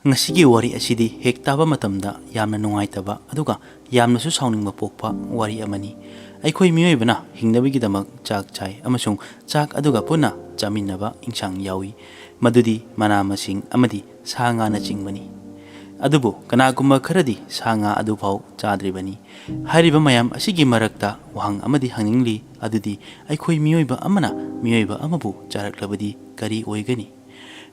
Ngasigi wari asidi hek taba matamda yamna nungaitaba aduga yamnasu sauningba pokpa wari amani. Aikhoi miyoibana hingnabigidamag chak chai amasung chak aduga puna chaminaba insang yawi madudi mana masing amadi sa nga na chingbani. Adubu kanagumba kharadi sa nga adupau chadribani. Hariba mayam asigi marakta wahang amadi hangingli adudi aikhoi miyoiba amana miyoiba amabu charaklabadi kari oigani.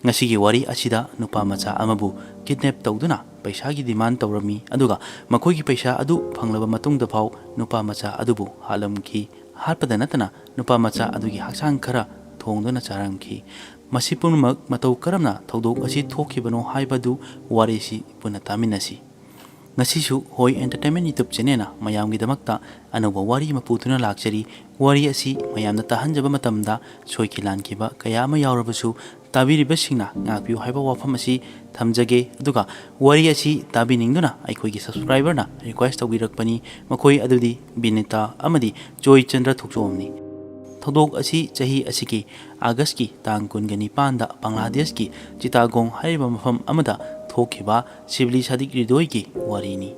Ngasigi wari asida nupa macha amabu kidnap tawduna paisa gi demand tawrami aduga makoi gi paisa adu phanglaba matungda phau nupa macha adubu halamki harpada natana nupa macha adugi haksang khara thongduna charamki masipurmak matau karamna thodok asi thokhibano haibadu wari si puna taminasi ngasisu hoi entertainment youtube channel na mayamgi damakta anuba wari maputuna lakchari wari asi mayamna tahanjaba matamda soikilan kiba kaya ama yawrabasu tabiribasingna ngakpiu haiba wafam asi thamjage aduga wari asi tabiningduna aikhoigi subscriber na request tawbirakpani makoi adudi Binita amadi Joy Chandra thokjomni thodok asi chahi asiki August ki tang kungani panda Bangladesh ki Chittagong haiba mafam amada thokhiba Sibli Sadik Ridoi ki warini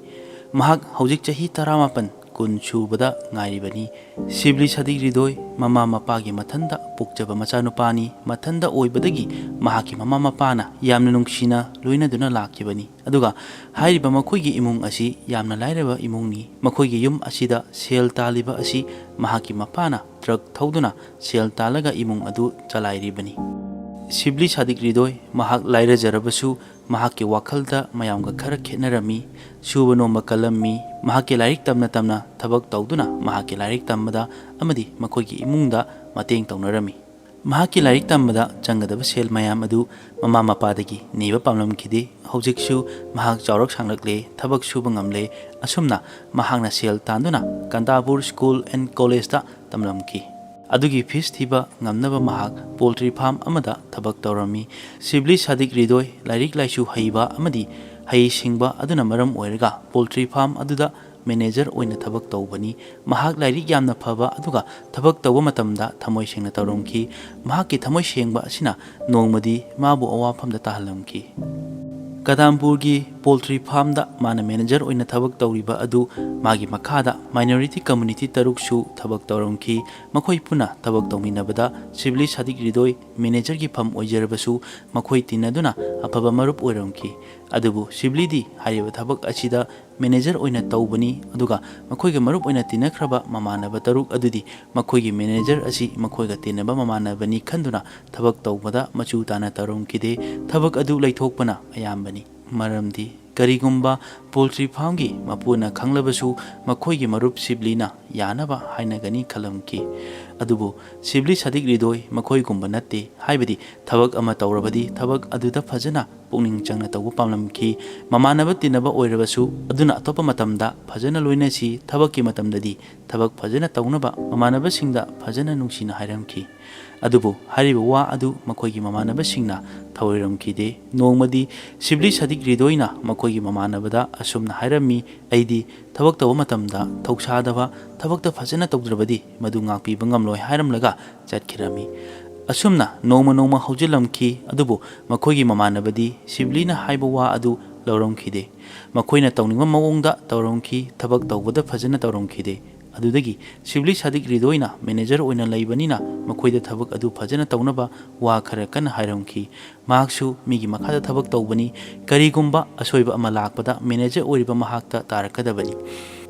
mahak haujik chahi 18 kun chubada ngairibani Sibli Sadik Ridoi mama mapagi mathanda pukjaba machanupani mathanda oibadagi mahaki mama mapana yamna nungsina loinaduna lakibani aduga hairiba makoigi imung asi yamna lairaba imungni makoigi yum asida sel taliba asi mahaki mapana truck thauduna sel talaga imung adu chalairibani Sibli Sadik Ridoi mahak laira jarabasu mahaki wakhalda mayamga khara khenarami suba nomba kalammi mahaki lairik tamna thabak tawduna mahaki lairik tamada amadi makoigi imungda mateng tawnarami mahaki lairik tambada changadaba sel mayam adu mama mapadagi niba pamlamkide hojiksu mahak chawrak sanglakle thabak suba ngamle asumna mahakna sel tanduna Kandapur School and College da tamlamki adugi fees thiba ngamnaba mahak poultry farm amada thabak tawrami Sibli Sadik Ridoi lairik laisu haiba amadi hai singba aduna maram oiraga poultry farm aduda manager oina thabak tawbani mahak lairik yamna phaba aduga thabak tawba matamda thamoi sengna tawromki mahaki thamoi sengba asina nongmadi mabu awafamda tahalamki Kadampur gi poultry farm da mana manager oina thabak tawriba adu magi makhada minority community taruksu thabak tawromki makhoi puna thabak tawminabada Sibli Sadik Ridoi manager gi pham oijarabasu makhoi tinaduna afaba marup oiromki adubu Sibli di hariba thabak asida manager oina tawbani aduga makhoi ga marup oina tinakraba mamanaba taruk adudi makhoi gi manager asi makhoi ga tinaba mamanabani khanduna thabak tawbada machu tana taromkide thabak adu laithokpana ayambani maramdi karigumba poultry farm gi mapuna khanglabasu makhoi gi marup Siblina yanaba hainagani khalamki adubu Sibli Sadik Ridoi makhoi gumba natte haibadi thabak ama tawrabadi thabak aduda fajana pungning changna tawba pamlamki mamanaba tinaba oirabasu aduna atopa matamda fajana loinasi thabakki matamdadi thabak fajana tawnaba mamanaba singda fajana nungsina hairamki adubu hariba wa adu makoigi mamanaba singna thawiramkide nongmadi Sibli Sadik Ridoina makoigi mamanabada asumna hairami aidi thabak tawa matamda thoksadaba thabakta fajana tawdrabadi madu ngakpi bangamloi hairamlaga chatkirami asumna nongma haujilamki adubu makoigi mamanabadi Siblina haiba wa adu lawramkide makoina tawningma mawongda tawramki thabak tawbada fajana tawramkide adudagi Sibli Sadik Ridoina manager oina laibanina makoida thabak adu fajana tawnaba wa khara kan hairamki mahaksu migi makhada thabak tawbani karigumba asoiba ama lakpada manager oiriba mahakta tarakadabani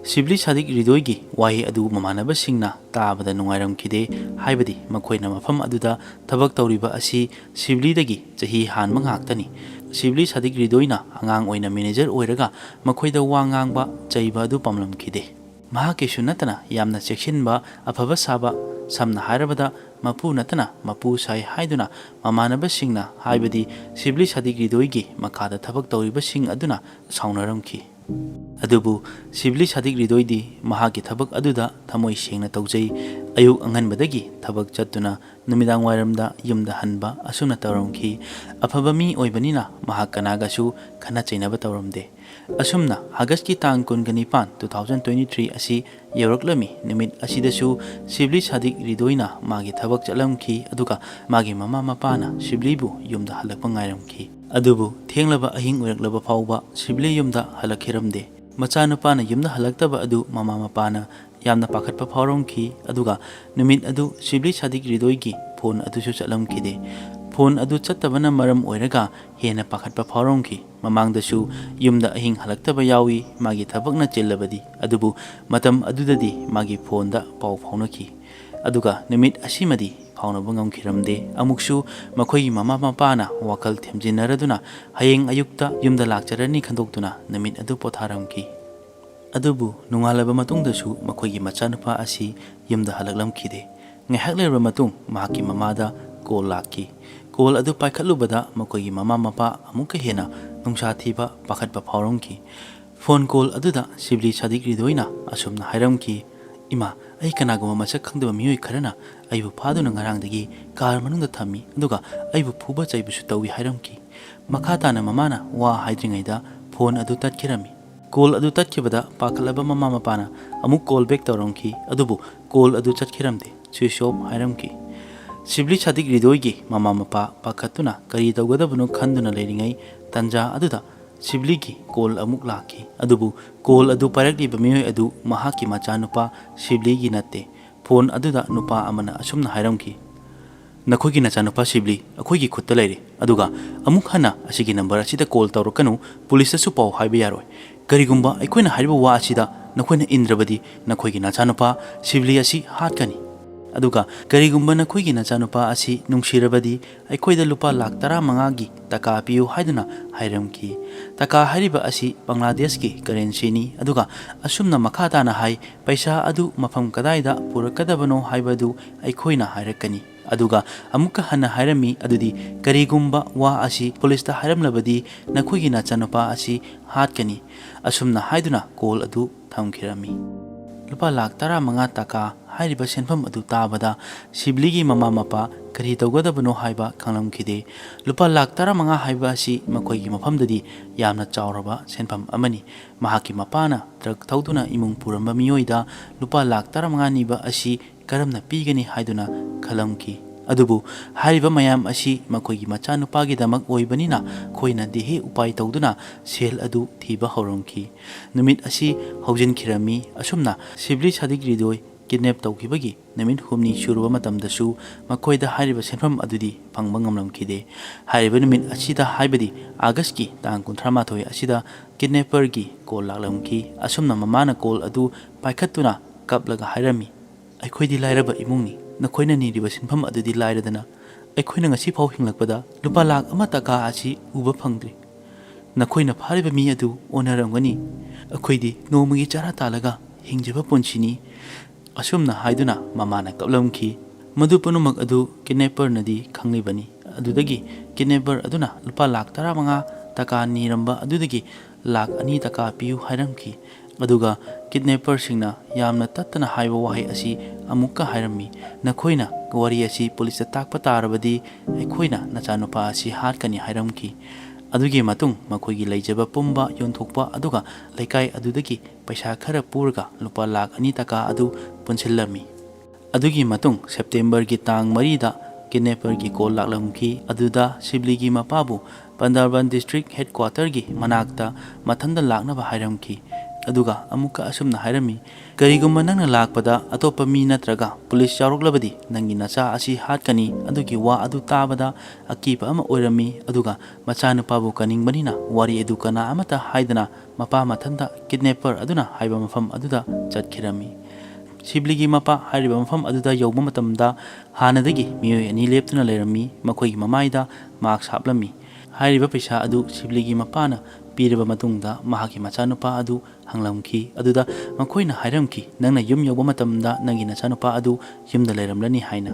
Sibli Sadik Ridoigi wahi adu mamanaba singna tabada nungairamkide haibadi makoina mafam aduda thabak tawriba asi Sibli dagi chahi han manghaktani Sibli Sadik Ridoina angang oina manager oiraga makoida wa ngangba chaiba adu pamlamkide mahaki natana yamna chekshinba afaba saba samna hairabada mapu natana mapu sai haiduna mamanaba singna haibadi Sibli Sadik Ridoigi makhada thabak tawriba sing aduna saunaramki adubu Sibli Sadik Ridoidi mahaki thabak aduda thamoi sengna tawjai ayuk anganbadagi thabak chattuna numidang wairamda yumda hanba asuna tawramki afaba mi oibanina mahakkanagasu khana chainaba tawramde asumna August ki tang kungani pan 2023 asi yawraklami numit asidasu Sibli Sadik Ridoina magi thabak chalamki aduga magi mama mapana Siblibu yumda halakpa ngairamki ꯑꯗꯨꯕꯨ ꯊꯦꯡꯂꯕ ꯑꯍꯤꯡ ꯑꯣꯏꯔꯛꯂꯕ ꯐꯥꯎꯕ ꯁꯤꯕꯂꯤ ꯌꯨꯝꯗ ꯍꯜꯂꯛꯈꯤꯔꯝꯗꯦ꯫ ꯃꯆꯥꯅꯨꯄꯥꯅ ꯌꯨꯝꯗ ꯍꯜꯂꯛꯇꯕ ꯑꯗꯨ ꯃꯃꯥ ꯃꯄꯥꯅ ꯌꯥꯝꯅ ꯄꯥꯈꯠꯄ ꯐꯥꯎꯔꯝꯈꯤ꯫ ꯑꯗꯨꯒ ꯅꯨꯃꯤꯠ ꯑꯗꯨ ꯁꯤꯕꯂꯤ ꯁꯥꯗꯤꯛ ꯔꯤꯗꯣꯏꯒꯤ ꯐꯣꯟ ꯑꯗꯨꯁꯨ ꯆꯠꯂꯝꯈꯤꯗꯦ꯫ ꯐꯣꯟ ꯑꯗꯨ ꯆꯠꯇꯕꯅ ꯃꯔꯝ ꯑꯣꯏꯔꯒ ꯍꯦꯟꯅ ꯄꯥꯈꯠꯄ ꯐꯥꯎꯔꯝꯈꯤ꯫ ꯃꯃꯥꯡꯗꯁꯨ ꯌꯨꯝꯗ ꯑꯍꯤꯡ ꯍꯜꯂꯛꯇꯕ ꯌꯥꯎꯏ ꯃꯥꯒꯤ ꯊꯕꯛꯅ ꯆꯤꯜꯂꯕꯗꯤ, ꯑꯗꯨꯕు ꯃꯇꯝ ꯑꯗꯨꯗꯗꯤ ꯃꯥꯒꯤ ꯐꯣꯟꯗ ꯄꯥꯎ ꯐꯥꯎꯅꯈꯤ꯫ ꯑꯗꯨꯒ ꯅꯨꯃꯤꯠ ꯑꯁꯤꯃꯗꯤ ꯐꯥꯎꯅꯕ ꯉꯝꯈꯤꯔꯝꯗꯦ꯫ ꯑꯃꯨꯛꯁꯨ ꯃꯈꯣꯏꯒꯤ ꯃꯃꯥ ꯃꯄꯥꯅ ꯋꯥꯈꯜ ꯊꯦꯝꯖꯤꯟꯅꯔꯗꯨꯅ ꯍꯌꯦꯡ ꯑꯌꯨꯛꯇ ꯌꯨꯝꯗ ꯂꯥꯛꯆꯔꯅꯤ ꯈꯟꯗꯣꯛꯇꯨꯅ ꯅꯨꯃꯤꯠ ꯑꯗꯨ ꯄꯣꯊꯥꯔꯝꯈꯤ꯫ ꯑꯗꯨꯕꯨ ꯅꯣꯡꯉꯥꯜꯂꯕ ꯃꯇꯨꯡꯗꯁꯨ ꯃꯈꯣꯏꯒꯤ ꯃꯆꯥꯅꯨꯄꯥ ꯑꯁꯤ ꯌꯨꯝꯗ ꯍꯜꯂꯛꯂꯝꯈꯤꯗꯦ꯫ ꯉꯥꯏꯍꯥꯛ ꯂꯩꯔꯕ ꯃꯇꯨꯡ ꯃꯍꯥꯛꯀꯤ ꯃꯃꯥꯗ ꯀꯣꯜ ꯂꯥꯛꯈꯤ꯫ ꯀꯣꯜ ꯑꯗꯨ ꯄꯥꯏꯈꯠꯂꯨꯕꯗ ꯃꯈꯣꯏꯒꯤ ꯃꯃꯥ ꯃꯄꯥ ꯑꯃꯨꯛꯀ ꯍꯦꯟꯅ ꯅꯨꯡꯁꯥ ꯊꯤꯕ ꯄꯥꯈꯠꯄ ꯐꯥꯎꯔꯝꯈꯤ꯫ ꯐꯣꯟ ꯀꯣꯜ ꯑꯗꯨꯗ ꯁꯤꯕꯂꯤ ꯁꯥꯗꯤꯛ ꯔꯤꯗꯣꯏꯅ ꯑꯁꯨꯝꯅ ꯍꯥꯏꯔꯝꯈꯤ, "ꯏꯃꯥ, ꯑꯩ ꯀꯅꯥꯒꯨꯝꯕ ꯃꯁꯛ ꯈꯪꯗꯕ ꯃꯤꯑꯣꯏ ꯈꯔꯅ ꯑꯩꯕꯨ ꯐꯥꯗꯨꯅ ꯉꯔꯥꯡꯗꯒꯤ ꯀꯥꯔ ꯃꯅꯨꯡꯗ ꯊꯝꯃꯤ ꯑꯗꯨꯒ ꯑꯩꯕꯨ ꯐꯨꯕ ꯆꯩꯕꯁꯨ ꯇꯧꯏ" ꯍꯥꯏꯔꯝꯈꯤ꯫ ꯃꯈꯥ ꯇꯥꯅ ꯃꯃꯥꯅ ꯋꯥ ꯍꯥꯏꯗ꯭ꯔꯤꯉꯩꯗ ꯐꯣꯟ ꯑꯗꯨ ꯇꯠꯈꯤꯔꯝꯃꯤ꯫ ꯀꯣꯜ ꯑꯗꯨ ꯇꯠꯈꯤꯕꯗ ꯄꯥꯈꯠꯂꯕ ꯃꯃꯥ ꯃꯄꯥꯅ ꯑꯃꯨꯛ ꯀꯣꯜ ꯕꯦꯛ ꯇꯧꯔꯝꯈꯤ꯫ ꯑꯗꯨꯕꯨ ꯀꯣꯜ ꯑꯗꯨ ꯆꯠꯈꯤꯔꯝꯗꯦ, ꯁ꯭ꯋꯤꯆ ꯑꯣꯐ ꯍꯥꯏꯔꯝꯈꯤ꯫ ꯁꯤꯕꯂꯤ ꯁꯥꯗꯤꯛ ꯔꯤꯗꯣꯏꯒꯤ ꯃꯃꯥ ꯃꯄꯥ ꯄꯥꯈꯠꯇꯨꯅ ꯀꯔꯤ ꯇꯧꯒꯗꯕꯅꯣ ꯈꯟꯗꯨꯅ ꯂꯩꯔꯤꯉꯩ ꯇꯥꯟꯖꯥ ꯑꯗꯨꯗ ꯁꯤꯕꯂꯤꯒꯤ ꯀꯣꯜ ꯑꯃꯨꯛ ꯂꯥꯛꯈꯤ꯫ ꯑꯗꯨꯕꯨ ꯀꯣꯜ ꯑꯗꯨ ꯄꯥꯏꯔꯛꯂꯤꯕ ꯃꯤꯑꯣꯏ ꯑꯗꯨ ꯃꯍꯥꯛꯀꯤ ꯃꯆꯥꯅꯨꯄꯥ ꯁꯤꯕꯂꯤꯒꯤ ꯅꯠꯇꯦ꯫ ꯐꯣꯟ ꯑꯗꯨꯗ ꯅꯨꯄꯥ ꯑꯃꯅ ꯑꯁꯨꯝꯅ ꯍꯥꯏꯔꯝꯈꯤ, "ꯅꯈꯣꯏꯒꯤ ꯅꯆꯥꯅꯨꯄꯥ ꯁꯤꯕꯂꯤ ꯑꯩꯈꯣꯏꯒꯤ ꯈꯨꯠꯇ ꯂꯩꯔꯦ, ꯑꯗꯨꯒ ꯑꯃꯨꯛ ꯍꯟꯅ ꯑꯁꯤꯒꯤ ꯅꯝꯕꯔ ꯑꯁꯤꯗ ꯀꯣꯜ ꯇꯧꯔꯛꯀꯅꯨ, ꯄꯨꯂꯤꯁꯇꯁꯨ ꯄꯥꯎ ꯍꯥꯏꯕ ꯌꯥꯔꯣꯏ꯫ ꯀꯔꯤꯒꯨꯝꯕ ꯑꯩꯈꯣꯏꯅ ꯍꯥꯏꯔꯤꯕ ꯋꯥ ꯑꯁꯤꯗ ꯅꯈꯣꯏꯅ ꯏꯟꯗ꯭ꯔꯕꯗꯤ ꯅꯈꯣꯏꯒꯤ ꯅꯆꯥꯅꯨꯄꯥ ꯁꯤꯕꯂꯤ ꯑꯁꯤ ꯍꯥꯠꯀꯅꯤ꯫ ꯑꯗꯨꯒ ꯀꯔꯤꯒꯨꯝꯕ ꯅꯈꯣꯏꯒꯤ ꯅꯆꯥꯅꯨꯄꯥ ꯑꯁꯤ ꯅꯨꯡꯁꯤꯔꯕꯗꯤ ꯑꯩꯈꯣꯏꯗ ꯂꯨꯄꯥ ꯂꯥꯈ 15,000ꯒꯤ ꯇꯀꯥ ꯄꯤꯌꯨ" ꯍꯥꯏꯗꯨꯅ ꯍꯥꯏꯔꯝꯈꯤ꯫ ꯇꯀꯥ ꯍꯥꯏꯔꯤꯕ ꯑꯁꯤ ꯕꯪꯒ꯭ꯂꯥꯗꯦꯁꯀꯤ ꯀꯔꯦꯟꯁꯤꯅꯤ꯫ ꯑꯗꯨꯒ ꯑꯁꯨꯝꯅ ꯃꯈꯥ ꯇꯥꯅ ꯍꯥꯏ, "ꯄꯩꯁꯥ ꯑꯗꯨ ꯃꯐꯝ ꯀꯗꯥꯏꯗ ꯄꯨꯔꯛꯀꯗꯕꯅꯣ ꯍꯥꯏꯕꯗꯨ ꯑꯩꯈꯣꯏꯅ ꯍꯥꯏꯔꯛꯀꯅꯤ"꯫ ꯑꯗꯨꯒ ꯑꯃꯨꯛꯀ ꯍꯟꯅ ꯍꯥꯏꯔꯝꯃꯤ, "ꯑꯗꯨꯗꯤ ꯀꯔꯤꯒꯨꯝꯕ ꯋꯥ ꯑꯁꯤ ꯄꯨꯂꯤꯁꯇ ꯍꯥꯏꯔꯝꯂꯕꯗꯤ ꯅꯈꯣꯏꯒꯤ ꯅꯆꯥꯅꯨꯄꯥ ꯑꯁꯤ ꯍꯥꯠꯀꯅꯤ"꯫ ꯑꯁꯨꯝꯅ ꯍꯥꯏꯗꯨꯅ ꯀꯣꯜ ꯑꯗꯨ ꯊꯝꯈꯤꯔꯝꯃꯤ꯫ ꯂꯨꯄꯥ ꯂꯥꯈ 15 ꯇꯀꯥ ꯍꯥꯏꯔꯤꯕ ꯁꯦꯟꯐꯝ ꯑꯗꯨ ꯇꯥꯕꯗ ꯁꯤꯕꯂꯤꯒꯤ ꯃꯃꯥ ꯃꯄꯥ ꯀꯔꯤ ꯇꯧꯒꯗꯕꯅꯣ ꯍꯥꯏꯕ ꯈꯪꯂꯝꯈꯤꯗꯦ꯫ ꯂꯨꯄꯥ ꯂꯥꯈ 15 ꯍꯥꯏꯕ ꯑꯁꯤ ꯃꯈꯣꯏꯒꯤ ꯃꯐꯝꯗꯗꯤ ꯌꯥꯝꯅ ꯆꯥꯎꯔꯕ ꯁꯦꯟꯐꯝ ꯑꯃꯅꯤ꯫ ꯃꯍꯥꯛꯀꯤ ꯃꯄꯥꯅ ꯇ꯭ꯔꯛ ꯊꯧꯗꯨꯅ ꯏꯃꯨꯡ ꯄꯨꯔꯝꯕ ꯃꯤꯑꯣꯏꯗ ꯂꯨꯄꯥ ꯂꯥꯈ 15 ꯅꯤꯕ ꯑꯁꯤ ꯀꯔꯝꯅ ꯄꯤꯒꯅꯤ ꯍꯥꯏꯗꯨꯅ ꯈꯜꯂꯝꯈꯤ꯫ ꯑꯗꯨꯕꯨ ꯍꯥꯏꯔꯤꯕ ꯃꯌꯥꯝ ꯑꯁꯤ ꯃꯈꯣꯏꯒꯤ ꯃꯆꯥꯅꯨꯄꯥꯒꯤꯗꯃꯛ ꯑꯣꯏꯕꯅꯤꯅ ꯈꯣꯏꯅ ꯗꯦꯍꯦ ꯎꯄꯥꯏ ꯇꯧꯗꯨꯅ ꯁꯦꯜ ꯑꯗꯨ ꯊꯤꯕ ꯍꯧꯔꯝꯈꯤ꯫ ꯅꯨꯃꯤꯠ ꯑꯁꯤ ꯍꯧꯖꯤꯟꯈꯤꯔꯝꯃꯤ꯫ ꯑꯁꯨꯝꯅ ꯁꯤꯕꯂꯤ ꯁꯥꯗꯤꯛ ꯔꯤꯗꯣꯏ ꯀꯤꯗꯅꯦꯞ ꯇꯧꯈꯤꯕꯒꯤ ꯅꯨꯃꯤꯠ 8ꯅꯤ ꯁꯨꯔꯕ ꯃꯇꯝꯗꯁꯨ ꯃꯈꯣꯏꯗ ꯍꯥꯏꯔꯤꯕ ꯁꯦꯟꯐꯝ ꯑꯗꯨꯗꯤ ꯐꯪꯕ ꯉꯝꯂꯝꯈꯤꯗꯦ꯫ ꯍꯥꯏꯔꯤꯕ ꯅꯨꯃꯤꯠ ꯑꯁꯤꯗ, ꯍꯥꯏꯕꯗꯤ ꯑꯥꯒꯁꯀꯤ ꯇꯥꯡ 31 ꯑꯁꯤꯗ ꯀꯤꯗꯅꯦꯄꯔꯒꯤ ꯀꯣꯜ ꯂꯥꯛꯂꯝꯈꯤ꯫ ꯑꯁꯨꯝꯅ ꯃꯃꯥꯅ ꯀꯣꯜ ꯑꯗꯨ ꯄꯥꯏꯈꯠꯇꯨꯅ ꯀꯞꯂꯒ ꯍꯥꯏꯔꯝꯃꯤ, "ꯑꯩꯈꯣꯏꯗꯤ ꯂꯥꯏꯔꯕ ꯏꯃꯨꯡꯅꯤ, ꯅꯈꯣꯏꯅ ꯅꯤꯔꯤꯕ ꯁꯦꯟꯐꯝ ꯑꯗꯨꯗꯤ ꯂꯥꯏꯔꯗꯅ ꯑꯩꯈꯣꯏꯅ ꯉꯁꯤꯐꯥꯎ ꯍꯤꯡꯂꯛꯄꯗ ꯂꯨꯄꯥ ꯂꯥꯈ 1 ꯇꯀꯥ ꯑꯁꯤ ꯎꯕ ꯐꯪꯗ꯭ꯔꯤ꯫ ꯅꯈꯣꯏꯅ ꯐꯥꯔꯤꯕ ꯃꯤ ꯑꯗꯨ ꯑꯣꯟꯅꯔꯝꯒꯅꯤ, ꯑꯩꯈꯣꯏꯗꯤ ꯅꯣꯡꯃꯒꯤ ꯆꯔꯥ ꯇꯥꯜꯂꯒ ꯍꯤꯡꯖꯕ ꯄꯨꯟꯁꯤꯅꯤ"꯫ ꯑꯁꯨꯝꯅ ꯍꯥꯏꯗꯨꯅ ꯃꯃꯥꯅ ꯀꯞꯂꯝꯈꯤ꯫ ꯃꯗꯨ ꯄꯨꯝꯅꯃꯛ ꯑꯗꯨ ꯀꯤꯗꯅꯦꯄꯔꯅꯗꯤ ꯈꯪꯂꯤꯕꯅꯤ꯫ ꯑꯗꯨꯗꯒꯤ ꯀꯤꯗꯅꯦꯄꯔ ꯑꯗꯨꯅ ꯂꯨꯄꯥ ꯂꯥꯈ 15 ꯇꯀꯥ ꯅꯤꯔꯝꯕ ꯑꯗꯨꯗꯒꯤ ꯂꯥꯈ 2 ꯇꯀꯥ ꯄꯤꯌꯨ ꯍꯥꯏꯔꯝꯈꯤ꯫ ꯑꯗꯨꯒ ꯀꯤꯗꯅꯦꯄꯔꯁꯤꯡꯅ ꯌꯥꯝꯅ ꯇꯠꯇꯅ ꯍꯥꯏꯕ ꯋꯥꯍꯩ ꯑꯁꯤ ꯑꯃꯨꯛꯀ ꯍꯥꯏꯔꯝꯃꯤ, "ꯅꯈꯣꯏꯅ ꯋꯥꯔꯤ ꯑꯁꯤ ꯄꯨꯂꯤꯁꯇ ꯇꯥꯛꯄ ꯇꯥꯔꯕꯗꯤ ꯑꯩꯈꯣꯏꯅ ꯅꯆꯥꯅꯨꯄꯥ ꯑꯁꯤ ꯍꯥꯠꯀꯅꯤ" ꯍꯥꯏꯔꯝꯈꯤ꯫ ꯑꯗꯨꯒꯤ ꯃꯇꯨꯡ ꯃꯈꯣꯏꯒꯤ ꯂꯩꯖꯕ ꯄꯨꯝꯕ ꯌꯣꯟꯊꯣꯛꯄ ꯑꯗꯨꯒ ꯂꯩꯀꯥꯏ ꯑꯗꯨꯗꯒꯤ ꯄꯩꯁꯥ ꯈꯔ ꯄꯨꯔꯒ ꯂꯨꯄꯥ ꯂꯥꯈ 2 ꯇꯀꯥ ꯑꯗꯨ ꯄꯨꯟꯁꯤꯜꯂꯝꯃꯤ꯫ ꯑꯗꯨꯒꯤ ꯃꯇꯨꯡ ꯁꯦꯞꯇꯦꯝꯕꯔꯒꯤ ꯇꯥꯡ 4ꯗ ꯀꯤꯗꯅꯦꯄꯔꯒꯤ ꯀꯣꯜ ꯂꯥꯛꯂꯝꯈꯤ꯫ ꯑꯗꯨꯗ ꯁꯤꯕꯂꯤꯒꯤ ꯃꯄꯥꯕꯨ ꯕꯟꯗꯔꯕꯟ ꯗꯤꯁꯇ꯭ꯔꯤꯛ ꯍꯦꯗꯀ꯭ꯋꯥꯇꯔꯒꯤ ꯃꯅꯥꯛꯇ ꯃꯊꯟꯗ ꯂꯥꯛꯅꯕ ꯍꯥꯏꯔꯝꯈꯤ꯫ ꯑꯗꯨꯒ ꯑꯃꯨꯛꯀ ꯑꯁꯨꯝꯅ ꯍꯥꯏꯔꯝꯃꯤ, "ꯀꯔꯤꯒꯨꯝꯕ ꯅꯪꯅ ꯂꯥꯛꯄꯗ ꯑꯇꯣꯞꯄ ꯃꯤ ꯅꯠꯇ꯭ꯔꯒ ꯄꯨꯂꯤꯁ ꯌꯥꯎꯔꯛꯂꯕꯗꯤ ꯅꯪꯒꯤ ꯅꯆꯥ ꯑꯁꯤ ꯍꯥꯠꯀꯅꯤ"꯫ ꯑꯗꯨꯒꯤ ꯋꯥ ꯑꯗꯨ ꯇꯥꯕꯗ ꯑꯀꯤꯕ ꯑꯃ ꯑꯣꯏꯔꯝꯃꯤ꯫ ꯑꯗꯨꯒ ꯃꯆꯥꯅꯨꯄꯥꯕꯨ ꯀꯟꯅꯤꯡꯕꯅꯤꯅ ꯋꯥꯔꯤ ꯑꯗꯨ ꯀꯅꯥ ꯑꯃꯠꯇ ꯍꯥꯏꯗꯅ ꯃꯄꯥ ꯃꯊꯟꯇ ꯀꯤꯗꯅꯦꯄꯔ ꯑꯗꯨꯅ ꯍꯥꯏꯕ ꯃꯐꯝ ꯑꯗꯨꯗ ꯆꯠꯈꯤꯔꯝꯃꯤ꯫ ꯁꯤꯕꯂꯤꯒꯤ ꯃꯄꯥ ꯍꯥꯏꯔꯤꯕ ꯃꯐꯝ ꯑꯗꯨꯗ ꯌꯧꯕ ꯃꯇꯝꯗ ꯍꯥꯟꯅꯗꯒꯤ ꯃꯤꯑꯣꯏ 2 ꯂꯦꯞꯇꯨꯅ ꯂꯩꯔꯝꯃꯤ꯫ ꯃꯈꯣꯏꯒꯤ ꯃꯃꯥꯏꯗ ꯃꯥꯛꯁ ꯍꯥꯞꯂꯝꯃꯤ꯫ ꯍꯥꯏꯔꯤꯕ ꯄꯩꯁꯥ ꯑꯗꯨ ꯁꯤꯕꯂꯤꯒꯤ ꯃꯄꯥꯅ ꯄꯤꯔꯕ ꯃꯇꯨꯡꯗ ꯃꯍꯥꯛꯀꯤ ꯃꯆꯥꯅꯨꯄꯥ ꯑꯗꯨ ꯍꯪꯂꯝꯈꯤ꯫ ꯑꯗꯨꯗ ꯃꯈꯣꯏꯅ ꯍꯥꯏꯔꯝꯈꯤ, "ꯅꯪꯅ ꯌꯨꯝ ꯌꯧꯕ ꯃꯇꯝꯗ ꯅꯪꯒꯤ ꯅꯆꯥꯅꯨꯄꯥ ꯑꯗꯨ ꯌꯨꯝꯗ ꯂꯩꯔꯝꯂꯅꯤ" ꯍꯥꯏꯅ꯫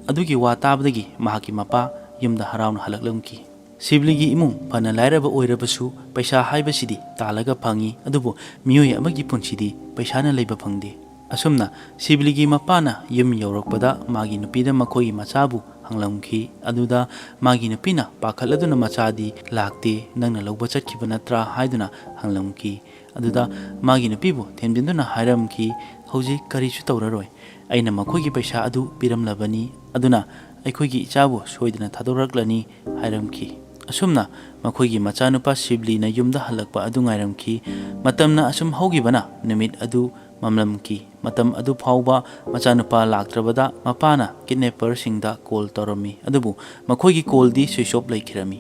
ꯑꯗꯨꯒꯤ ꯋꯥ ꯇꯥꯕꯗꯒꯤ ꯃꯍꯥꯛꯀꯤ ꯃꯄꯥ ꯌꯨꯝꯗ ꯍꯔꯥꯎꯅ ꯍꯜꯂꯛꯂꯝꯈꯤ꯫ ꯁꯤꯕꯂꯤꯒꯤ ꯏꯃꯨꯡ ꯐꯅ ꯂꯥꯏꯔꯕ ꯑꯣꯏꯔꯕꯁꯨ ꯄꯩꯁꯥ ꯍꯥꯏꯕꯁꯤꯗꯤ ꯇꯥꯜꯂꯒ ꯐꯪꯏ, ꯑꯗꯨꯕꯨ ꯃꯤꯑꯣꯏ ꯑꯃꯒꯤ ꯄꯨꯟꯁꯤꯗꯤ ꯄꯩꯁꯥꯅ ꯂꯩꯕ ꯐꯪꯗꯦ꯫ ꯑꯁꯨꯝꯅ ꯁꯤꯕꯂꯤꯒꯤ ꯃꯄꯥꯅ ꯌꯨꯝ ꯌꯧꯔꯛꯄꯗ ꯃꯥꯒꯤ ꯅꯨꯄꯤꯗ ꯃꯈꯣꯏꯒꯤ ꯃꯆꯥꯕꯨ ꯍꯪꯂꯝꯈꯤ꯫ ꯑꯗꯨꯗ ꯃꯥꯒꯤ ꯅꯨꯄꯤꯅ ꯄꯥꯈꯠꯂꯗꯨꯅ, "ꯃꯆꯥꯗꯤ ꯂꯥꯛꯇꯦ, ꯅꯪꯅ ꯂꯧꯕ ꯆꯠꯈꯤꯕ ꯅꯠꯇ꯭ꯔꯥ" ꯍꯥꯏꯗꯨꯅ ꯍꯪꯂꯝꯈꯤ꯫ ꯑꯗꯨꯗ ꯃꯥꯒꯤ ꯅꯨꯄꯤꯕꯨ ꯊꯦꯝꯖꯤꯟꯗꯨꯅ ꯍꯥꯏꯔꯝꯈꯤ, "ꯍꯧꯖꯤꯛ ꯀꯔꯤꯁꯨ ꯇꯧꯔꯔꯣꯏ, ꯑꯩꯅ ꯃꯈꯣꯏꯒꯤ ꯄꯩꯁꯥ ꯑꯗꯨ ꯄꯤꯔꯝꯂꯕꯅꯤ, ꯑꯗꯨꯅ ꯑꯩꯈꯣꯏꯒꯤ ꯏꯆꯥꯕꯨ ꯁꯣꯏꯗꯅ ꯊꯥꯗꯣꯔꯛꯂꯅꯤ" ꯍꯥꯏꯔꯝꯈꯤ꯫ ꯑꯁꯨꯝꯅ ꯃꯈꯣꯏꯒꯤ ꯃꯆꯥꯅꯨꯄꯥ ꯁꯤꯕꯂꯤꯅ ꯌꯨꯝꯗ ꯍꯜꯂꯛꯄ ꯑꯗꯨ ꯉꯥꯏꯔꯝꯈꯤ ꯃꯇꯝꯅ ꯑꯁꯨꯝ ꯍꯧꯈꯤꯕꯅ ꯅꯨꯃꯤꯠ ꯑꯗꯨ ꯃꯝꯂꯝꯈꯤ ꯃꯇꯝ ꯑꯗꯨ ꯐꯥꯎꯕ ꯃꯆꯥꯅꯨꯄꯥ ꯂꯥꯛꯇ꯭ꯔꯕꯗ ꯃꯄꯥꯅ ꯀꯤꯗꯅꯦꯄꯔꯁꯤꯡꯗ ꯀꯣꯜ ꯇꯧꯔꯝꯃꯤ ꯑꯗꯨꯕꯨ ꯃꯈꯣꯏꯒꯤ ꯀꯣꯜꯗꯤ ꯁ꯭ꯋꯤꯆ ꯑꯣꯐ ꯂꯩꯈꯤꯔꯝꯃꯤ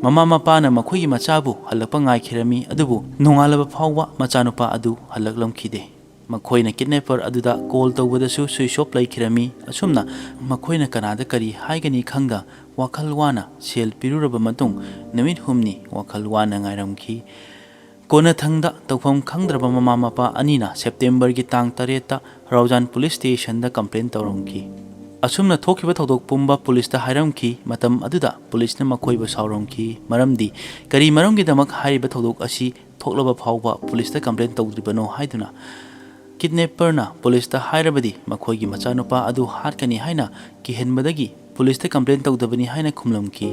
ꯃꯃꯥ ꯃꯄꯥꯅ ꯃꯈꯣꯏꯒꯤ ꯃꯆꯥꯕꯨ ꯍꯜꯂꯛꯄ ꯉꯥꯏꯈꯤꯔꯝꯃꯤ ꯑꯗꯨꯕꯨ ꯅꯣꯡꯉꯥꯜꯂꯕ ꯐꯥꯎꯕ ꯃꯆꯥꯅꯨꯄꯥ ꯑꯗꯨ ꯍꯜꯂꯛꯂꯝꯈꯤꯗꯦ ꯃꯈꯣꯏꯅ ꯀꯤꯗꯅꯦꯄꯔ ꯑꯗꯨꯗ ꯀꯣꯜ ꯇꯧꯕꯗꯁꯨ ꯁ꯭ꯋꯤꯆ ꯑꯣꯐ ꯂꯩꯈꯤꯔꯝꯃꯤ ꯑꯁꯨꯝꯅ ꯃꯈꯣꯏꯅ ꯀꯅꯥꯗ ꯀꯔꯤ ꯍꯥꯏꯒꯅꯤ ꯈꯪꯗ ꯋꯥꯈꯜ ꯋꯥꯅ ꯁꯦꯜ ꯄꯤꯔꯨꯔꯕ ꯃꯇꯨꯡ ꯅꯨꯃꯤꯠ ꯍꯨꯝꯅꯤ ꯋꯥꯈꯜ ꯋꯥꯅ ꯉꯥꯏꯔꯝꯈꯤ ꯀꯣꯟꯅꯊꯪꯗ ꯇꯧꯐꯝ ꯈꯪꯗ꯭ꯔꯕ ꯃꯃꯥ ꯃꯄꯥ ꯑꯅꯤꯅ ꯁꯦꯞꯇꯦꯝꯕꯔꯒꯤ ꯇꯥꯡ 8ꯇ ꯔꯥꯎꯖꯥꯟ ꯄꯨꯂꯤꯁ ꯁ꯭ꯇꯦꯁꯟꯗ ꯀꯝꯄ꯭ꯂꯦꯟ ꯇꯧꯔꯝꯈꯤ ꯑꯁꯨꯝꯅ ꯊꯣꯛꯈꯤꯕ ꯊꯧꯗꯣꯛ ꯄꯨꯝꯕ ꯄꯨꯂꯤꯁꯇ ꯍꯥꯏꯔꯝꯈꯤ ꯃꯇꯝ ꯑꯗꯨꯗ ꯄꯨꯂꯤꯁꯅ ꯃꯈꯣꯏꯕꯨ ꯁꯥꯎꯔꯝꯈꯤ ꯃꯔꯝꯗꯤ ꯀꯔꯤ ꯃꯔꯝꯒꯤꯗꯃꯛ ꯍꯥꯏꯔꯤꯕ ꯊꯧꯗꯣꯛ ꯑꯁꯤ ꯊꯣꯛꯂꯕ ꯐꯥꯎꯕ ꯄꯨꯂꯤꯁꯇ ꯀꯝꯄ꯭ꯂꯦꯟ ꯇꯧꯗ꯭ꯔꯤꯕꯅꯣ ꯍꯥꯏꯗꯨꯅ ꯀꯤꯗꯅꯦꯄꯔꯅ ꯄꯨꯂꯤꯁꯇ ꯍꯥꯏꯔꯕꯗꯤ ꯃꯈꯣꯏꯒꯤ ꯃꯆꯥꯅꯨꯄꯥ ꯑꯗꯨ ꯍꯥꯠꯀꯅꯤ ꯍꯥꯏꯅ ꯀꯤꯍꯟꯕꯗꯒꯤ ꯄꯨꯂꯤꯁꯇ ꯀꯝꯄ꯭ꯂꯦꯟ ꯇꯧꯗꯕꯅꯤ ꯍꯥꯏꯅ ꯈꯨꯝꯂꯝꯈꯤ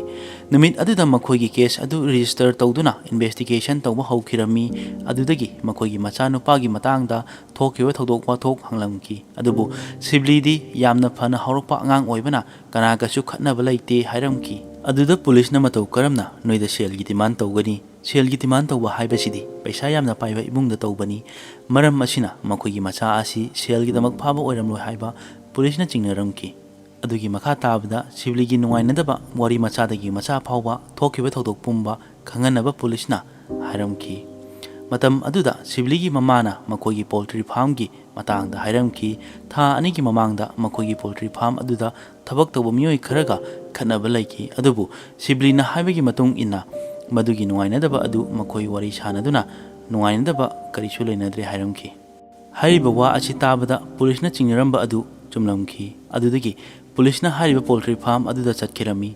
ꯅꯨꯃꯤꯠ ꯑꯗꯨꯗ ꯃꯈꯣꯏꯒꯤ ꯀꯦꯁ ꯑꯗꯨ ꯔꯦꯖꯤꯁꯇꯔ ꯇꯧꯗꯨꯅ ꯏꯟꯚꯦꯁꯇꯤꯒꯦꯁꯟ ꯇꯧꯕ ꯍꯧꯈꯤꯔꯝꯃꯤ ꯑꯗꯨꯗꯒꯤ ꯃꯈꯣꯏꯒꯤ ꯃꯆꯥꯅꯨꯄꯥꯒꯤ ꯃꯇꯥꯡꯗ ꯊꯣꯛꯈꯤꯕ ꯊꯧꯗꯣꯛ ꯋꯥꯊꯣꯛ ꯍꯪꯂꯝꯈꯤ ꯑꯗꯨꯕꯨ ꯁꯤꯕꯂꯤꯗꯤ ꯌꯥꯝꯅ ꯐꯅ ꯍꯧꯔꯛꯄ ꯑꯉꯥꯡ ꯑꯣꯏꯕꯅ ꯀꯅꯥꯒꯁꯨ ꯈꯠꯅꯕ ꯂꯩꯇꯦ ꯍꯥꯏꯔꯝꯈꯤ ꯑꯗꯨꯗ ꯄꯨꯂꯤꯁꯅ ꯃꯇꯧ ꯀꯔꯝꯅ ꯅꯣꯏꯗ ꯁꯦꯜꯒꯤ ꯗꯤꯃꯥꯟ ꯇꯧꯒꯅꯤ ꯁꯦꯜꯒꯤ ꯗꯤꯃꯥꯟ ꯇꯧꯕ ꯍꯥꯏꯕꯁꯤꯗꯤ ꯄꯩꯁꯥ ꯌꯥꯝꯅ ꯄꯥꯏꯕ ꯏꯃꯨꯡꯗ ꯇꯧꯕꯅꯤ ꯃꯔꯝ ꯑꯁꯤꯅ ꯃꯈꯣꯏꯒꯤ ꯃꯆꯥ ꯑꯁꯤ ꯁꯦꯜꯒꯤꯗꯃꯛ ꯐꯥꯕ ꯑꯣꯏꯔꯝꯂꯣꯏ ꯍꯥꯏꯕ ꯄꯨꯂꯤꯁꯅ ꯆꯤꯡꯅꯔꯝꯈꯤ ꯑꯗꯨꯒꯤ ꯃꯈꯥ ꯇꯥꯕꯗ ꯁꯤꯕꯂꯤꯒꯤ ꯅꯨꯡꯉꯥꯏꯅꯗꯕ ꯋꯥꯔꯤ ꯃꯆꯥꯗꯒꯤ ꯃꯆꯥ ꯐꯥꯎꯕ ꯊꯣꯛꯈꯤꯕ ꯊꯧꯗꯣꯛ ꯄꯨꯝꯕ ꯈꯪꯍꯟꯅꯕ ꯄꯨꯂꯤꯁꯅ ꯍꯥꯏꯔꯝꯈꯤ ꯃꯇꯝ ꯑꯗꯨꯗ ꯁꯤꯕꯂꯤꯒꯤ ꯃꯃꯥꯅ ꯃꯈꯣꯏꯒꯤ ꯄꯣꯜꯇ꯭ꯔꯤ ꯐꯥꯔꯝꯒꯤ ꯃꯇꯥꯡꯗ ꯍꯥꯏꯔꯝꯈꯤ ꯊꯥ 2ꯒꯤ ꯃꯃꯥꯡꯗ ꯃꯈꯣꯏꯒꯤ ꯄꯣꯜꯇ꯭ꯔꯤ ꯐꯥꯔꯝ ꯑꯗꯨꯗ ꯊꯕꯛ ꯇꯧꯕ ꯃꯤꯑꯣꯏ ꯈꯔꯒ ꯈꯠꯅꯕ ꯂꯩꯈꯤ ꯑꯗꯨꯕꯨ ꯁꯤꯕꯂꯤꯅ ꯍꯥꯏꯕꯒꯤ ꯃꯇꯨꯡ ꯏꯟꯅ ꯃꯗꯨꯒꯤ ꯅꯨꯡꯉꯥꯏꯅꯗꯕ ꯑꯗꯨ ꯃꯈꯣꯏ ꯋꯥꯔꯤ ꯁꯥꯅꯗꯨꯅ ꯅꯨꯡꯉꯥꯏꯅꯗꯕ ꯀꯔꯤꯁꯨ ꯂꯩꯅꯗ꯭ꯔꯦ ꯍꯥꯏꯔꯝꯈꯤ ꯍꯥꯏꯔꯤꯕ ꯋꯥ ꯑꯁꯤ ꯇꯥꯕꯗ ꯄꯨꯂꯤꯁꯅ ꯆꯤꯡꯅꯔꯝꯕ ꯑꯗꯨ ꯆꯨꯝꯂꯝꯈꯤ ꯑꯗꯨꯗꯒꯤ ꯄꯨꯂꯤꯁꯅ ꯍꯥꯏꯔꯤꯕ ꯄꯣꯜꯇ꯭ꯔꯤ ꯐꯥꯔꯝ ꯑꯗꯨꯗ ꯆꯠꯈꯤꯔꯝꯃꯤ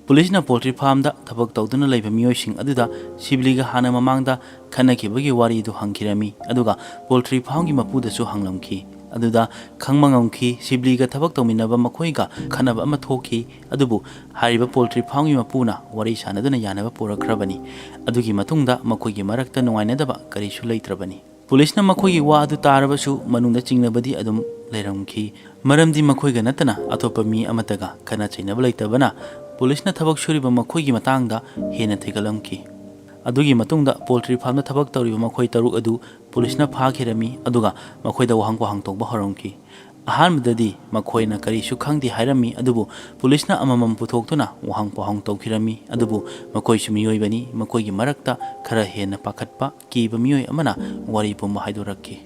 ꯄꯨꯂꯤꯁꯅ ꯄꯣꯜꯇ꯭ꯔꯤ ꯐꯥꯔꯝꯗ ꯊꯕꯛ ꯇꯧꯗꯨꯅ ꯂꯩꯕ ꯃꯤꯑꯣꯏꯁꯤꯡ ꯑꯗꯨꯗ ꯁꯤꯕꯂꯤꯒ ꯍꯥꯟꯅ ꯃꯃꯥꯡꯗ ꯈꯠꯅꯈꯤꯕꯒꯤ ꯋꯥꯔꯤꯗꯨ ꯍꯪꯈꯤꯔꯝꯃꯤ ꯑꯗꯨꯒ ꯄꯣꯜꯇ꯭ꯔꯤ ꯐꯥꯔꯝꯒꯤ ꯃꯄꯨꯗꯁꯨ ꯍꯪꯂꯝꯈꯤ ꯑꯗꯨꯗ ꯈꯪꯕ ꯉꯝꯈꯤ ꯁꯤꯕꯂꯤꯒ ꯊꯕꯛ ꯇꯧꯃꯤꯟꯅꯕ ꯃꯈꯣꯏꯒ ꯈꯠꯅꯕ ꯑꯃ ꯊꯣꯛꯈꯤ ꯑꯗꯨꯕꯨ ꯍꯥꯏꯔꯤꯕ ꯄꯣꯜꯇ꯭ꯔꯤ ꯐꯥꯔꯝꯒꯤ ꯃꯄꯨꯅ ꯋꯥꯔꯤ ꯁꯥꯅꯗꯨꯅ ꯌꯥꯅꯕ ꯄꯨꯔꯛꯈ꯭ꯔꯕꯅꯤ ꯑꯗꯨꯒꯤ ꯃꯇꯨꯡꯗ ꯃꯈꯣꯏꯒꯤ ꯃꯔꯛꯇ ꯅꯨꯡꯉꯥꯏꯅꯗꯕ ꯀꯔꯤꯁꯨ ꯂꯩꯇ꯭ꯔꯕꯅꯤ ꯄꯨꯂꯤꯁꯅ ꯃꯈꯣꯏꯒꯤ ꯋꯥ ꯑꯗꯨ ꯇꯥꯔꯕꯁꯨ ꯃꯅꯨꯡꯗ ꯆꯤꯡꯅꯕꯗꯤ ꯑꯗꯨꯝ ꯂꯩꯔꯝꯈꯤ ꯃꯔꯝꯗꯤ ꯃꯈꯣꯏꯒ ꯅꯠꯇꯅ ꯑꯇꯣꯞꯄ ꯃꯤ ꯑꯃꯠꯇꯒ ꯈꯠꯅ ꯆꯩꯅꯕ ꯂꯩꯇꯕꯅ ꯄꯨꯂꯤꯁꯅ ꯊꯕꯛ ꯁꯨꯔꯤꯕ ꯃꯈꯣꯏꯒꯤ ꯃꯇꯥꯡꯗ ꯍꯦꯟꯅ ꯊꯤꯒꯠꯂꯝꯈꯤ ꯑꯗꯨꯒꯤ ꯃꯇꯨꯡꯗ ꯄꯣꯜꯇ꯭ꯔꯤ ꯐꯥꯔꯝꯗ ꯊꯕꯛ ꯇꯧꯔꯤꯕ ꯃꯈꯣꯏ 6 ꯑꯗꯨ ꯄꯨꯂꯤꯁꯅ ꯐꯥꯈꯤꯔꯝꯃꯤ ꯑꯗꯨꯒ ꯃꯈꯣꯏꯗ ꯋꯥꯍꯪ ꯄꯥꯎꯍꯪ ꯇꯧꯕ ꯍꯧꯔꯝꯈꯤ ꯑꯍꯥꯟꯕꯗꯗꯤ ꯃꯈꯣꯏꯅ ꯀꯔꯤꯁꯨ ꯈꯪꯗꯦ ꯍꯥꯏꯔꯝꯃꯤ ꯑꯗꯨꯕꯨ ꯄꯨꯂꯤꯁꯅ ꯑꯃꯃꯝ ꯄꯨꯊꯣꯛꯇꯨꯅ ꯋꯥꯍꯪ ꯄꯥꯎꯍꯪ ꯇꯧꯈꯤꯔꯝꯃꯤ ꯑꯗꯨꯕꯨ ꯃꯈꯣꯏꯁꯨ ꯃꯤꯑꯣꯏꯕꯅꯤ ꯃꯈꯣꯏꯒꯤ ꯃꯔꯛꯇ ꯈꯔ ꯍꯦꯟꯅ ꯄꯥꯈꯠꯄ ꯀꯤꯕ ꯃꯤꯑꯣꯏ ꯑꯃꯅ ꯋꯥꯔꯤ ꯄꯨꯝꯕ ꯍꯥꯏꯗꯣꯔꯛꯈꯤ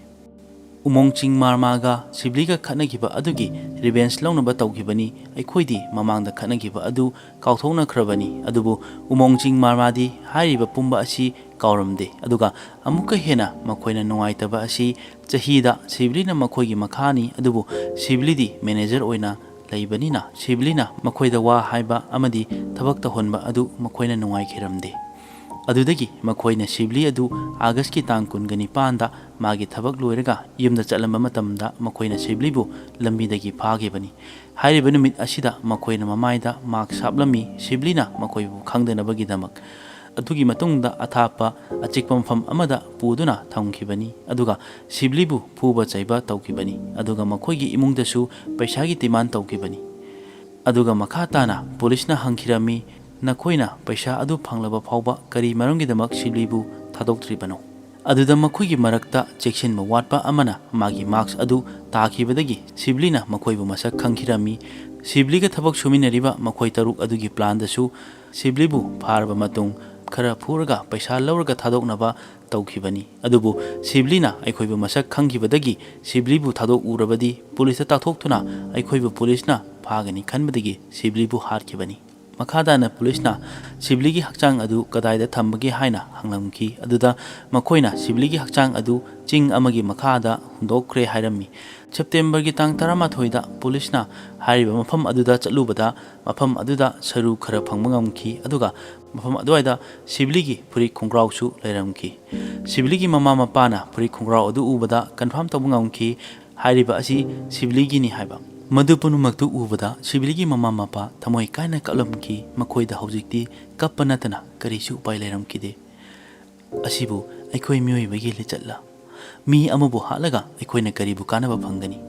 ꯎꯃꯣꯡꯆꯤꯡ ꯃꯥꯔꯃꯥꯒ ꯁꯤꯕꯂꯤꯒ ꯈꯠꯅꯈꯤꯕ ꯑꯗꯨꯒꯤ ꯔꯤꯚꯦꯟꯁ ꯂꯧꯅꯕ ꯇꯧꯈꯤꯕꯅꯤ ꯑꯩꯈꯣꯏꯗꯤ ꯃꯃꯥꯡꯗ ꯈꯠꯅꯈꯤꯕ ꯑꯗꯨ ꯀꯥꯎꯊꯣꯛꯅꯈ꯭ꯔꯕꯅꯤ ꯑꯗꯨꯕꯨ ꯎꯃꯣꯡꯆꯤꯡ ꯃꯥꯔꯃꯥꯗꯤ ꯍꯥꯏꯔꯤꯕ ꯄꯨꯝꯕ ꯑꯁꯤ ꯀꯥꯎꯔꯝꯗꯦ ꯑꯗꯨꯒ ꯑꯃꯨꯛꯀ ꯍꯦꯟꯅ ꯃꯈꯣꯏꯅ ꯅꯨꯡꯉꯥꯏꯇꯕ ꯑꯁꯤ ꯆꯍꯤꯗ ꯁꯤꯕꯂꯤꯅ ꯃꯈꯣꯏꯒꯤ ꯃꯈꯥꯅꯤ ꯑꯗꯨꯕు ꯁꯤꯕꯂꯤꯗꯤ ꯃꯦꯅꯦꯖꯔ ꯑꯣꯏꯅ ꯂꯩꯕꯅꯤꯅ ꯁꯤꯕꯂꯤꯅ ꯃꯈꯣꯏꯗ ꯋꯥ ꯍꯥꯏꯕ ꯑꯃꯗꯤ ꯊꯕꯛ ꯇꯧꯍꯟꯕ ꯑꯗꯨ ꯃꯈꯣꯏꯅ ꯅꯨꯡꯉꯥꯏꯈꯤꯔꯝꯗꯦ ꯑꯗꯨꯗꯒꯤ ꯃꯈꯣꯏꯅ ꯁꯤꯕꯂꯤ ꯑꯗꯨ ꯑꯥꯒꯁꯀꯤ ꯇꯥꯡ 29ꯗ ꯃꯥꯒꯤ ꯊꯕꯛ ꯂꯣꯏꯔꯒ ꯌꯨꯝꯗ ꯆꯠꯂꯝꯕ ꯃꯇꯝꯗ ꯃꯈꯣꯏꯅ ꯁꯤꯕꯂꯤꯕꯨ ꯂꯝꯕꯤꯗꯒꯤ ꯐꯥꯈꯤꯕꯅꯤ ꯍꯥꯏꯔꯤꯕ ꯅꯨꯃꯤꯠ ꯑꯁꯤꯗ ꯃꯈꯣꯏꯅ ꯃꯃꯥꯏꯗ ꯃꯥꯛꯁ ꯍꯥꯞꯂꯝꯃꯤ ꯁꯤꯕꯂꯤꯅ ꯃꯈꯣꯏꯕꯨ ꯈꯪꯗꯅꯕꯒꯤꯗꯃꯛ ꯑꯗꯨꯒꯤ ꯃꯇꯨꯡꯗ ꯑꯊꯥꯞꯄ ꯑꯆꯤꯛꯄ ꯃꯐꯝ ꯑꯃꯗ ꯄꯨꯗꯨꯅ ꯊꯝꯈꯤꯕꯅꯤ ꯑꯗꯨꯒ ꯁꯤꯕꯂꯤꯕꯨ ꯐꯨꯕ ꯆꯩꯕ ꯇꯧꯈꯤꯕꯅꯤ ꯑꯗꯨꯒ ꯃꯈꯣꯏꯒꯤ ꯏꯃꯨꯡꯗꯁꯨ ꯄꯩꯁꯥꯒꯤ ꯗꯤꯃꯥꯟ ꯇꯧꯈꯤꯕꯅꯤ ꯑꯗꯨꯒ ꯃꯈꯥ ꯇꯥꯅ ꯄꯨꯂꯤꯁꯅ ꯍꯪꯈꯤꯔꯝꯃꯤ ꯅꯈꯣꯏꯅ ꯄꯩꯁꯥ ꯑꯗꯨ ꯐꯪꯂꯕ ꯐꯥꯎꯕ ꯀꯔꯤ ꯃꯔꯝꯒꯤꯗꯃꯛ ꯁꯤꯕꯂꯤꯕꯨ ꯊꯥꯗꯣꯛꯇ꯭ꯔꯤꯕꯅꯣ ꯑꯗꯨꯗ ꯃꯈꯣꯏꯒꯤ ꯃꯔꯛꯇ ꯆꯦꯛꯁꯤꯟꯕ ꯋꯥꯠꯄ ꯑꯃꯅ ꯃꯥꯒꯤ ꯃꯥꯛꯁ ꯑꯗꯨ ꯇꯥꯈꯤꯕꯗꯒꯤ ꯁꯤꯕꯂꯤꯅ ꯃꯈꯣꯏꯕు ꯃꯁꯛ ꯈꯪꯈꯤꯔꯝꯃꯤ ꯁꯤꯕꯂꯤꯒ ꯊꯕꯛ ꯁꯨꯃꯤꯟꯅꯔꯤꯕ ꯃꯈꯣꯏ 6 ꯑꯗꯨꯒꯤ ꯄ꯭ꯂꯥꯟꯗꯁꯨ ꯁꯤꯕꯂꯤꯕꯨ ꯐꯥꯔꯕ ꯃꯇꯨꯡ ꯈꯔ ꯐꯨꯔꯒ ꯄꯩꯁꯥ ꯂꯧꯔꯒ ꯊꯥꯗꯣꯛꯅꯕ ꯇꯧꯈꯤꯕꯅꯤ ꯑꯗꯨꯕꯨ ꯁꯤꯕꯂꯤꯅ ꯑꯩꯈꯣꯏꯕꯨ ꯃꯁꯛ ꯈꯪꯈꯤꯕꯗꯒꯤ ꯁꯤꯕꯂꯤꯕు ꯊꯥꯗꯣꯛꯎꯔꯕꯗꯤ ꯄꯨꯂꯤꯁꯇ ꯇꯥꯛꯊꯣꯛꯇꯨꯅ ꯑꯩꯈꯣꯏꯕꯨ ꯄꯨꯂꯤꯁꯅ ꯐꯥꯒꯅꯤ ꯈꯟꯕꯗꯒꯤ ꯁꯤꯕꯂꯤꯕु ꯍꯥꯠꯈꯤꯕꯅꯤ ꯃꯈꯥꯗꯥꯅ ꯄꯨꯂꯤꯁꯅ ꯁꯤꯕꯂꯤꯒꯤ ꯍꯛꯆꯥꯡ ꯑꯗꯨ ꯀꯗꯥꯏꯗ ꯊꯝꯕꯒꯦ ꯍꯥꯏꯅ ꯍꯪꯂꯝꯈꯤ ꯑꯗꯨꯗ ꯃꯈꯣꯏꯅ ꯁꯤꯕꯂꯤꯒꯤ ꯍꯛꯆꯥꯡ ꯑꯗꯨ ꯆꯤꯡ ꯑꯃꯒꯤ ꯃꯈꯥꯗ ꯍꯨꯟꯗꯣꯛꯈ꯭ꯔꯦ ꯍꯥꯏꯔꯝꯃꯤ ꯁꯦꯞꯇꯦꯝꯕꯔꯒꯤ ꯇꯥꯡ 11ꯗ ꯄꯨꯂꯤꯁꯅ ꯍꯥꯏꯔꯤꯕ ꯃꯐꯝ ꯑꯗꯨꯗ ꯆꯠꯂꯨꯕꯗ ꯃꯐꯝ ꯑꯗꯨꯗ ꯁꯔꯨ ꯈꯔ ꯐꯪꯕ ꯉꯝꯈꯤ ꯑꯗꯨꯒ ꯃꯐꯝ ꯑꯗꯨꯋꯥꯏꯗ ꯁꯤꯕꯂꯤꯒꯤ ꯐꯨꯔꯤꯠ ꯈꯣꯡꯒ꯭ꯔꯥꯎꯁꯨ ꯂꯩꯔꯝꯈꯤ ꯁꯤꯕꯂꯤꯒꯤ ꯃꯃꯥ ꯃꯄꯥꯅ ꯐꯨꯔꯤꯠ ꯈꯣꯡꯒ꯭ꯔꯥꯎ ꯑꯗꯨ ꯎꯕꯗ ꯀꯟꯐꯥꯔꯝ ꯇꯧꯕ ꯉꯝꯈꯤ ꯍꯥꯏꯔꯤꯕ ꯑꯁꯤ ꯁꯤꯕꯂꯤꯒꯤꯅꯤ ꯍꯥꯏꯕ ꯃꯗꯨ ꯄꯨꯝꯅꯃꯛꯇꯨ ꯎꯕꯗ ꯁꯤꯕꯂꯤꯒꯤ ꯃꯃꯥ ꯃꯄꯥ ꯊꯃꯣꯏ ꯀꯥꯏꯅ ꯀꯞꯂꯝꯈꯤ ꯃꯈꯣꯏꯗ ꯍꯧꯖꯤꯛꯇꯤ ꯀꯞꯄ ꯅꯠꯇꯅ ꯀꯔꯤꯁꯨ ꯎꯄꯥꯏ ꯂꯩꯔꯝꯈꯤꯗꯦ ꯑꯁꯤꯕꯨ ꯑꯩꯈꯣꯏ ꯃꯤꯑꯣꯏꯕꯒꯤ ꯂꯤꯆꯠꯂ ꯃꯤ ꯑꯃꯕꯨ ꯍꯥꯠꯂꯒ ꯑꯩꯈꯣꯏꯅ ꯀꯔꯤꯕꯨ ꯀꯥꯟꯅꯕ ꯐꯪꯒꯅꯤ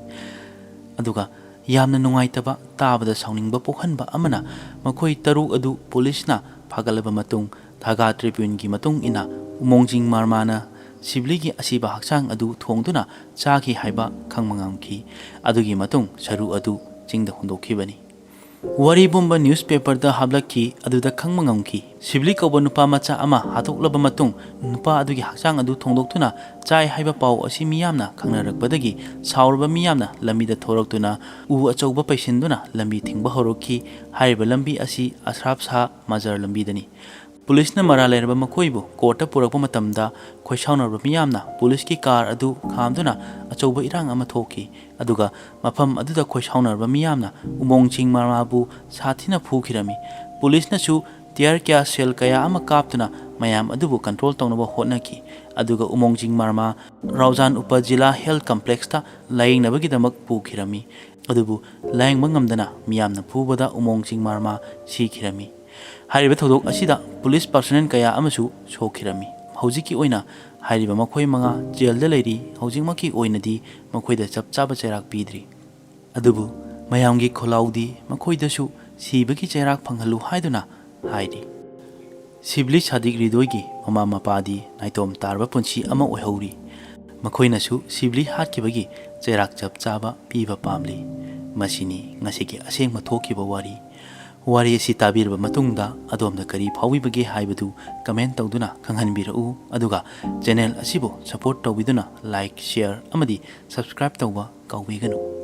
ꯑꯗꯨꯒ ꯌꯥꯝꯅ ꯅꯨꯡꯉꯥꯏꯇꯕ ꯇꯥꯕꯗ ꯁꯥꯎꯅꯤꯡꯕ ꯄꯣꯛꯍꯟꯕ ꯑꯃꯅ ꯃꯈꯣꯏ 6 ꯑꯗꯨ ꯄꯨꯂꯤꯁꯅ ꯐꯒꯠꯂꯕ ꯃꯇꯨꯡ ꯙꯥꯒꯥ ꯇ꯭ꯔꯤꯕ꯭ꯌꯨꯟꯒꯤ ꯃꯇꯨꯡ ꯏꯟꯅ ꯎꯃꯣꯡꯖꯤꯡ ꯃꯥꯔꯃꯥꯅ ꯁꯤꯕꯂꯤꯒꯤ ꯑꯁꯤꯕ ꯍꯛꯆꯥꯡ ꯑꯗꯨ ꯊꯣꯡꯗꯨꯅ ꯆꯥꯈꯤ ꯍꯥꯏꯕ ꯈꯪꯕ ꯉꯝꯈꯤ꯫ ꯑꯗꯨꯒꯤ ꯃꯇꯨꯡ ꯁꯔꯨ ꯑꯗꯨ ꯆꯤꯡꯗ ꯍꯨꯟꯗꯣꯛꯈꯤꯕꯅꯤ꯫ ꯋꯥꯔꯤ ꯄꯨꯝꯕ ꯅ꯭ꯌꯨꯁꯄꯦꯄꯔꯗ ꯍꯥꯞꯂꯛꯈꯤ꯫ ꯑꯗꯨꯗ ꯈꯪꯕ ꯉꯝꯈꯤ ꯁꯤꯕꯂꯤ ꯀꯧꯕ ꯅꯨꯄꯥ ꯃꯆꯥ ꯑꯃ ꯍꯥꯠꯇꯣꯛꯂꯕ ꯃꯇꯨꯡ ꯅꯨꯄꯥ ꯑꯗꯨꯒꯤ ꯍꯛꯆꯥꯡ ꯑꯗꯨ ꯊꯣꯡꯗꯣꯛꯇꯨꯅ ꯆꯥꯏ ꯍꯥꯏꯕ ꯄꯥꯎ ꯑꯁꯤ ꯃꯤꯌꯥꯝꯅ ꯈꯪꯅꯔꯛꯄꯗꯒꯤ ꯁꯥꯎꯔꯕ ꯃꯤꯌꯥꯝꯅ ꯂꯝꯕꯤꯗ ꯊꯣꯔꯛꯇꯨꯅ ꯎ ꯑꯆꯧꯕ ꯄꯩꯁꯤꯟꯗꯨꯅ ꯂꯝꯕꯤ ꯊꯤꯡꯕ ꯍꯧꯔꯛꯈꯤ꯫ ꯍꯥꯏꯔꯤꯕ ꯂꯝꯕꯤ ꯑꯁꯤ ꯑꯁ꯭ꯔꯥꯐ ꯁꯥꯍ ꯃꯖꯥꯔ ꯂꯝꯕꯤꯗꯅꯤ꯫ ꯄꯨꯂꯤꯁꯅ ꯃꯔꯥꯜ ꯂꯩꯔꯕ ꯃꯈꯣꯏꯕꯨ ꯀꯣꯔꯠꯇ ꯄꯨꯔꯛꯄ ꯃꯇꯝꯗ ꯈꯣꯏꯁꯥꯎꯅꯔꯕ ꯃꯤꯌꯥꯝꯅ ꯄꯨꯂꯤꯁꯀꯤ ꯀꯥꯔ ꯑꯗꯨ ꯈꯥꯝꯗꯨꯅ ꯑꯆꯧꯕ ꯏꯔꯥꯡ ꯑꯃ ꯊꯣꯛꯈꯤ꯫ ꯑꯗꯨꯒ ꯃꯐꯝ ꯑꯗꯨꯗ ꯈꯣꯏꯁꯥꯎꯅꯔꯕ ꯃꯤꯌꯥꯝꯅ ꯎꯃꯣꯡꯖꯤꯡ ꯃꯥꯔꯃꯥꯕꯨ ꯁꯥꯊꯤꯅ ꯐꯨꯈꯤꯔꯝꯃꯤ꯫ ꯄꯨꯂꯤꯁꯅꯁꯨ ꯇꯤꯌꯔ ꯒ꯭ꯌꯥꯁ ꯁꯦꯜ ꯀꯌꯥ ꯑꯃ ꯀꯥꯞꯇꯨꯅ ꯃꯌꯥꯝ ꯑꯗꯨꯕꯨ ꯀꯟꯇ꯭ꯔꯣꯜ ꯇꯧꯅꯕ ꯍꯣꯠꯅꯈꯤ꯫ ꯑꯗꯨꯒ ꯎꯃꯣꯡꯖꯤꯡ ꯃꯥꯔꯃꯥ ꯔꯥꯎꯖꯥꯟ ꯎꯄ ꯖꯤꯂꯥ ꯍꯦꯜꯊ ꯀꯝꯄ꯭ꯂꯦꯛꯁꯇ ꯂꯥꯌꯦꯡꯅꯕꯒꯤꯗꯃꯛ ꯄꯨꯈꯤꯔꯝꯃꯤ꯫ ꯑꯗꯨꯕꯨ ꯂꯥꯌꯦꯡꯕ ꯉꯝꯗꯅ ꯃꯤꯌꯥꯝꯅ ꯐꯨꯕꯗ ꯎꯃꯣꯡꯖꯤꯡ ꯃꯥꯔꯃꯥ ꯁꯤꯈꯤꯔꯝꯃꯤ꯫ ꯍꯥꯏꯔꯤꯕ ꯊꯧꯗꯣꯛ ꯑꯁꯤꯗ ꯄꯨꯂꯤꯁ ꯄꯥꯔꯁꯣꯅꯦꯜ ꯀꯌꯥ ꯑꯃꯁꯨ ꯁꯣꯛꯈꯤꯔꯝꯃꯤ꯫ ꯍꯧꯖꯤꯛꯀꯤ ꯑꯣꯏꯅ ꯍꯥꯏꯔꯤꯕ ꯃꯈꯣꯏ ꯃꯉꯥ ꯖꯦꯜꯗ ꯂꯩꯔꯤ꯫ ꯍꯧꯖꯤꯛꯃꯛꯀꯤ ꯑꯣꯏꯅꯗꯤ ꯃꯈꯣꯏꯗ ꯆꯞ ꯆꯥꯕ ꯆꯩꯔꯥꯛ ꯄꯤꯗ꯭ꯔꯤ꯫ ꯑꯗꯨꯕꯨ ꯃꯌꯥꯝꯒꯤ ꯈꯣꯜꯂꯥꯎꯗꯤ ꯃꯈꯣꯏꯗꯁꯨ ꯁꯤꯕꯒꯤ ꯆꯩꯔꯥꯛ ꯐꯪꯍꯜꯂꯨ ꯍꯥꯏꯗꯨꯅ ꯍꯥꯏꯔꯤ꯫ ꯁꯤꯕꯂꯤ ꯁꯥꯗꯤꯛ ꯔꯤꯗꯣꯏꯒꯤ ꯃꯃꯥ ꯃꯄꯥꯗꯤ ꯅꯥꯏꯇꯣꯝ ꯇꯥꯔꯕ ꯄꯨꯟꯁꯤ ꯑꯃ ꯑꯣꯏꯍꯧꯔꯤ꯫ ꯃꯈꯣꯏꯅꯁꯨ ꯁꯤꯕꯂꯤ ꯍꯥꯠꯈꯤꯕꯒꯤ ꯆꯩꯔꯥꯛ ꯆꯞ ꯆꯥꯕ ꯄꯤꯕ ꯄꯥꯝꯂꯤ꯫ ꯃꯁꯤꯅꯤ ꯉꯁꯤꯒꯤ ꯑꯁꯦꯡꯕ ꯊꯣꯛꯈꯤꯕ ꯋꯥꯔꯤ꯫ ꯋꯥꯔꯤ ꯑꯁꯤ ꯇꯥꯕꯤꯔꯕ ꯃꯇꯨꯡꯗ ꯑꯗꯣꯝꯅ ꯀꯔꯤ ꯐꯥꯎꯕꯤꯕꯒꯦ ꯍꯥꯏꯕꯗꯨ ꯀꯃꯦꯟ ꯇꯧꯗꯨꯅ ꯈꯪꯍꯟꯕꯤꯔꯛꯎ꯫ ꯑꯗꯨꯒ ꯆꯦꯅꯦꯜ ꯑꯁꯤꯕꯨ ꯁꯄꯣꯔꯠ ꯇꯧꯕꯤꯗꯨꯅ ꯂꯥꯏꯛ, ꯁꯦꯌꯔ ꯑꯃꯗꯤ ꯁꯕꯁꯀ꯭ꯔꯥꯏꯕ ꯇꯧꯕ ꯀꯥꯎꯕꯤꯒꯅꯨ꯫